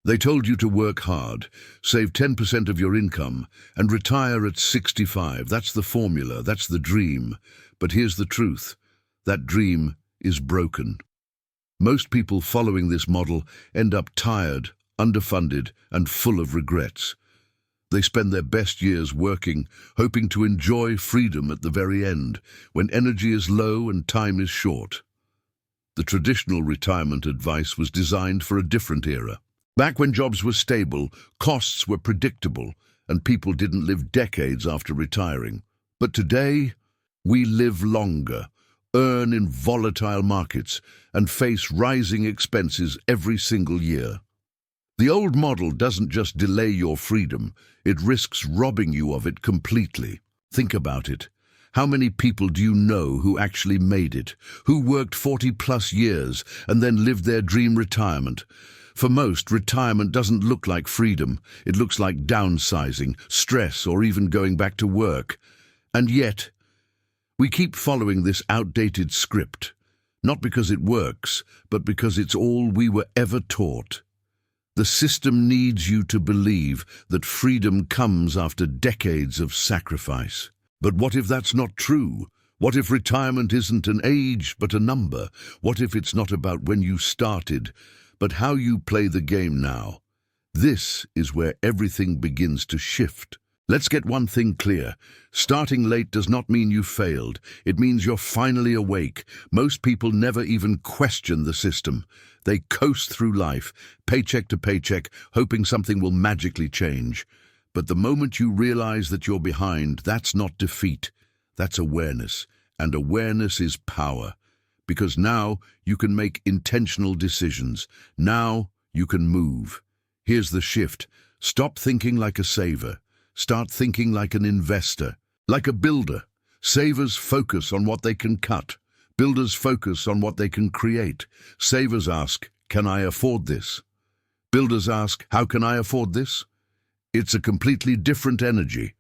They told you to work hard, save 10% of your income, and retire at 65. That's the formula, that's the dream. But here's the truth. That dream is broken. Most people following this model end up tired, underfunded, and full of regrets. They spend their best years working, hoping to enjoy freedom at the very end, when energy is low and time is short. The traditional retirement advice was designed for a different era. Back when jobs were stable, costs were predictable, and people didn't live decades after retiring. But today, we live longer, earn in volatile markets, and face rising expenses every single year. The old model doesn't just delay your freedom, it risks robbing you of it completely. Think about it. How many people do you know who actually made it, who worked 40+ years and then lived their dream retirement? For most, retirement doesn't look like freedom. It looks like downsizing, stress, or even going back to work. And yet, we keep following this outdated script, not because it works, but because it's all we were ever taught. The system needs you to believe that freedom comes after decades of sacrifice. But what if that's not true? What if retirement isn't an age, but a number? What if it's not about when you started, but how you play the game now? This is where everything begins to shift. Let's get one thing clear. Starting late does not mean you failed. It means you're finally awake. Most people never even question the system. They coast through life, paycheck to paycheck, hoping something will magically change. But the moment you realize that you're behind, that's not defeat. That's awareness. And awareness is power. Because now you can make intentional decisions. Now you can move. Here's the shift. Stop thinking like a saver. Start thinking like an investor, like a builder. Savers focus on what they can cut. Builders focus on what they can create. Savers ask, can I afford this? Builders ask, how can I afford this? It's a completely different energy.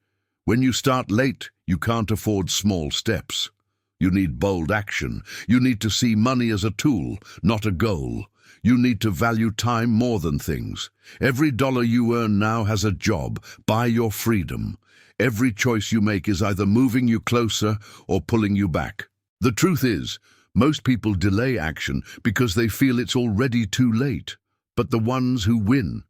When you start late, you can't afford small steps. You need bold action. You need to see money as a tool, not a goal. You need to value time more than things. Every dollar you earn now has a job. Buy your freedom. Every choice you make is either moving you closer or pulling you back. The truth is, most people delay action because they feel it's already too late. But the ones who win,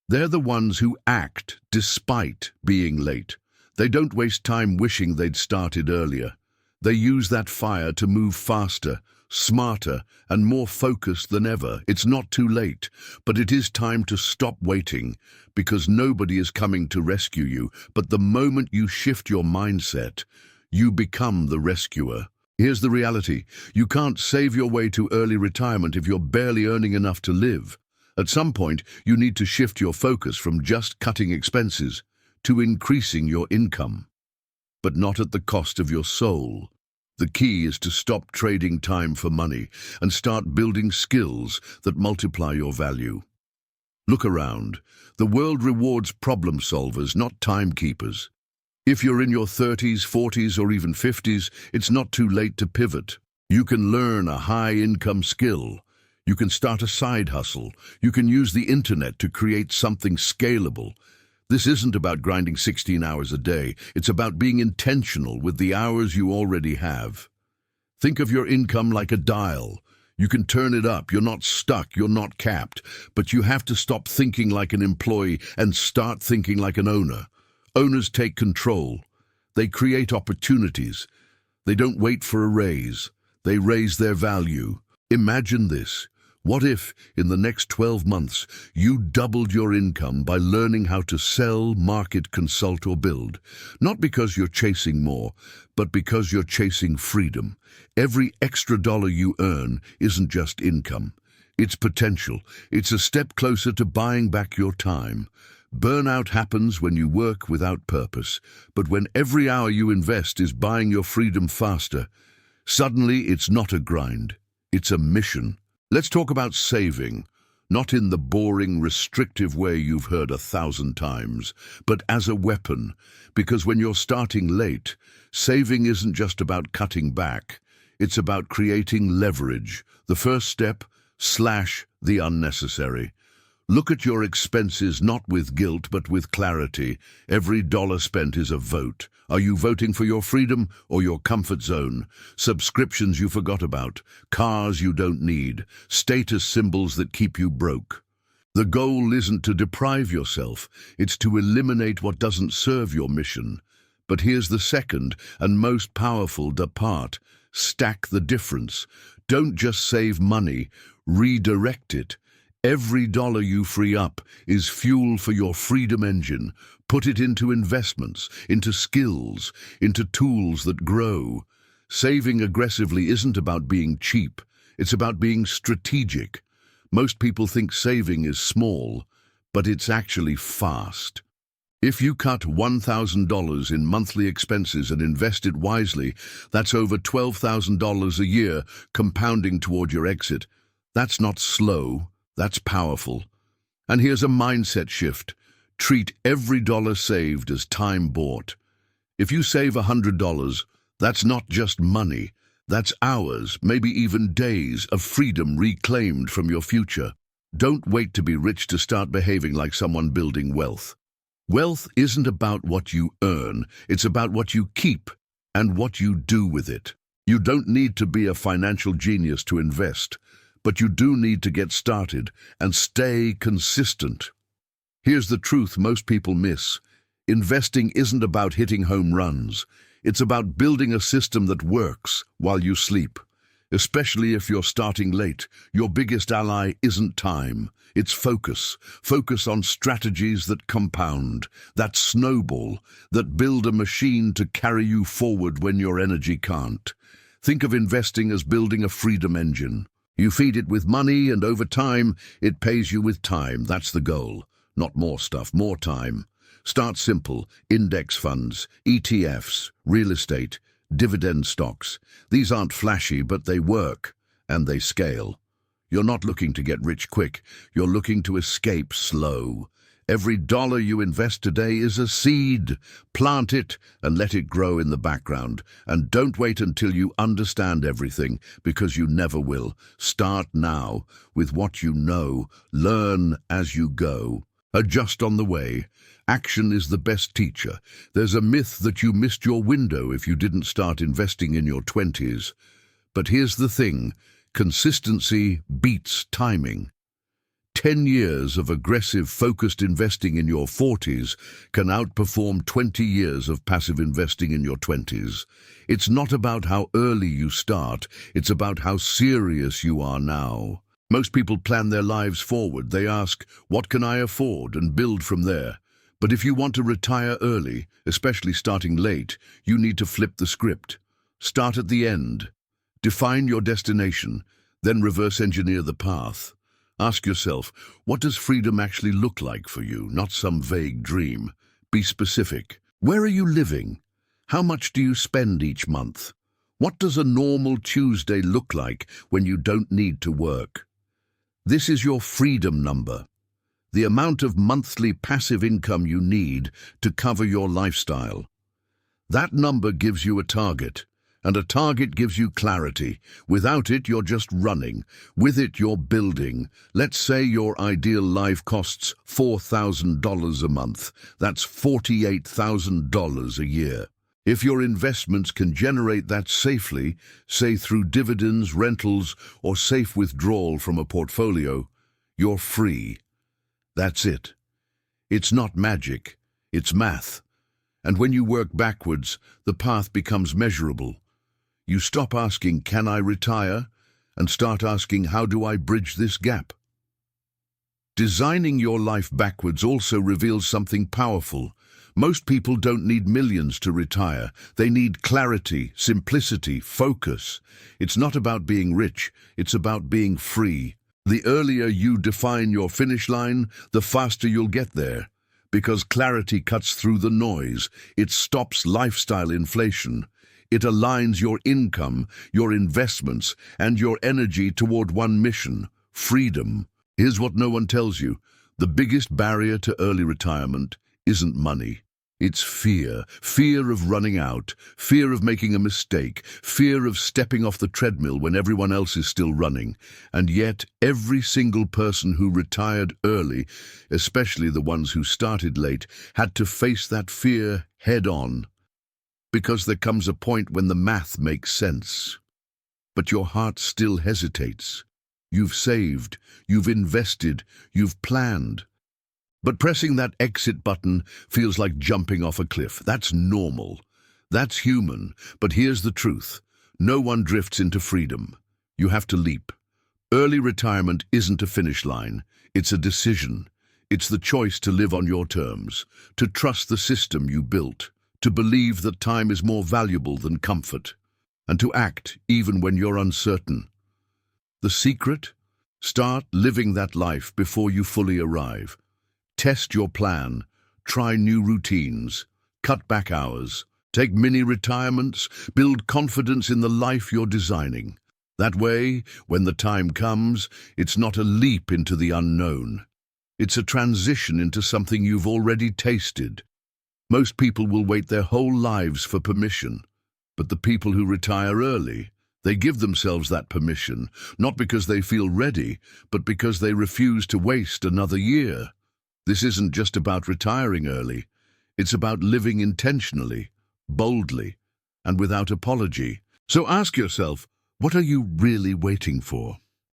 they're the ones who act despite being late. They don't waste time wishing they'd started earlier. They use that fire to move faster, smarter, and more focused than ever. It's not too late, but it is time to stop waiting, because nobody is coming to rescue you. But the moment you shift your mindset, you become the rescuer. Here's the reality. You can't save your way to early retirement if you're barely earning enough to live. At some point, you need to shift your focus from just cutting expenses to increasing your income, but not at the cost of your soul. The key is to stop trading time for money and start building skills that multiply your value. Look around. The world rewards problem solvers, not timekeepers. If you're in your 30s, 40s, or even 50s, it's not too late to pivot. You can learn a high-income skill. You can start a side hustle. You can use the internet to create something scalable. This isn't about grinding 16 hours a day. It's about being intentional with the hours you already have. Think of your income like a dial. You can turn it up. You're not stuck. You're not capped. But you have to stop thinking like an employee and start thinking like an owner. Owners take control. They create opportunities. They don't wait for a raise. They raise their value. Imagine this. What if, in the next 12 months, you doubled your income by learning how to sell, market, consult, or build? Not because you're chasing more, but because you're chasing freedom. Every extra dollar you earn isn't just income. It's potential. It's a step closer to buying back your time. Burnout happens when you work without purpose, but when every hour you invest is buying your freedom faster, suddenly it's not a grind, it's a mission. Let's talk about saving, not in the boring, restrictive way you've heard 1,000 times, but as a weapon, because when you're starting late, saving isn't just about cutting back, it's about creating leverage. The first step, slash the unnecessary. Look at your expenses not with guilt but with clarity. Every dollar spent is a vote. Are you voting for your freedom or your comfort zone? Subscriptions you forgot about, cars you don't need, status symbols that keep you broke. The goal isn't to deprive yourself, it's to eliminate what doesn't serve your mission. But here's the second and most powerful part. Stack the difference. Don't just save money, redirect it. Every dollar you free up is fuel for your freedom engine. Put it into investments, into skills, into tools that grow. Saving aggressively isn't about being cheap. It's about being strategic. Most people think saving is small, but it's actually fast. If you cut $1,000 in monthly expenses and invest it wisely, that's over $12,000 a year compounding toward your exit. That's not slow. That's powerful. And here's a mindset shift. Treat every dollar saved as time bought. If you save $100, that's not just money. That's hours, maybe even days of freedom reclaimed from your future. Don't wait to be rich to start behaving like someone building wealth. Wealth isn't about what you earn. It's about what you keep and what you do with it. You don't need to be a financial genius to invest. But you do need to get started and stay consistent. Here's the truth most people miss. Investing isn't about hitting home runs. It's about building a system that works while you sleep. Especially if you're starting late, your biggest ally isn't time. It's focus. Focus on strategies that compound, that snowball, that build a machine to carry you forward when your energy can't. Think of investing as building a freedom engine. You feed it with money, and over time, it pays you with time. That's the goal. Not more stuff, more time. Start simple. Index funds, ETFs, real estate, dividend stocks. These aren't flashy, but they work, and they scale. You're not looking to get rich quick. You're looking to escape slow. Every dollar you invest today is a seed. Plant it and let it grow in the background. And don't wait until you understand everything, because you never will. Start now with what you know. Learn as you go. Adjust on the way. Action is the best teacher. There's a myth that you missed your window if you didn't start investing in your 20s. But here's the thing. Consistency beats timing. 10 years of aggressive, focused investing in your 40s can outperform 20 years of passive investing in your 20s. It's not about how early you start, it's about how serious you are now. Most people plan their lives forward. They ask, what can I afford, and build from there. But if you want to retire early, especially starting late, you need to flip the script. Start at the end. Define your destination, then reverse engineer the path. Ask yourself, what does freedom actually look like for you, not some vague dream? Be specific. Where are you living? How much do you spend each month? What does a normal Tuesday look like when you don't need to work? This is your freedom number, the amount of monthly passive income you need to cover your lifestyle. That number gives you a target. And a target gives you clarity. Without it, you're just running. With it, you're building. Let's say your ideal life costs $4,000 a month. That's $48,000 a year. If your investments can generate that safely, say through dividends, rentals, or safe withdrawal from a portfolio, you're free. That's it. It's not magic. It's math. And when you work backwards, the path becomes measurable. You stop asking, can I retire? And start asking, how do I bridge this gap? Designing your life backwards also reveals something powerful. Most people don't need millions to retire. They need clarity, simplicity, focus. It's not about being rich, it's about being free. The earlier you define your finish line, the faster you'll get there. Because clarity cuts through the noise. It stops lifestyle inflation. It aligns your income, your investments, and your energy toward one mission: freedom. Here's what no one tells you. The biggest barrier to early retirement isn't money. It's fear. Fear of running out, fear of making a mistake, fear of stepping off the treadmill when everyone else is still running. And yet, every single person who retired early, especially the ones who started late, had to face that fear head on. Because there comes a point when the math makes sense. But your heart still hesitates. You've saved, you've invested, you've planned. But pressing that exit button feels like jumping off a cliff. That's normal. That's human. But here's the truth. No one drifts into freedom. You have to leap. Early retirement isn't a finish line. It's a decision. It's the choice to live on your terms, to trust the system you built, to believe that time is more valuable than comfort, and to act even when you're uncertain. The secret? Start living that life before you fully arrive. Test your plan, try new routines, cut back hours, take mini-retirements, build confidence in the life you're designing. That way, when the time comes, it's not a leap into the unknown. It's a transition into something you've already tasted. Most people will wait their whole lives for permission, but the people who retire early, they give themselves that permission, not because they feel ready, but because they refuse to waste another year. This isn't just about retiring early. It's about living intentionally, boldly, and without apology. So ask yourself, what are you really waiting for?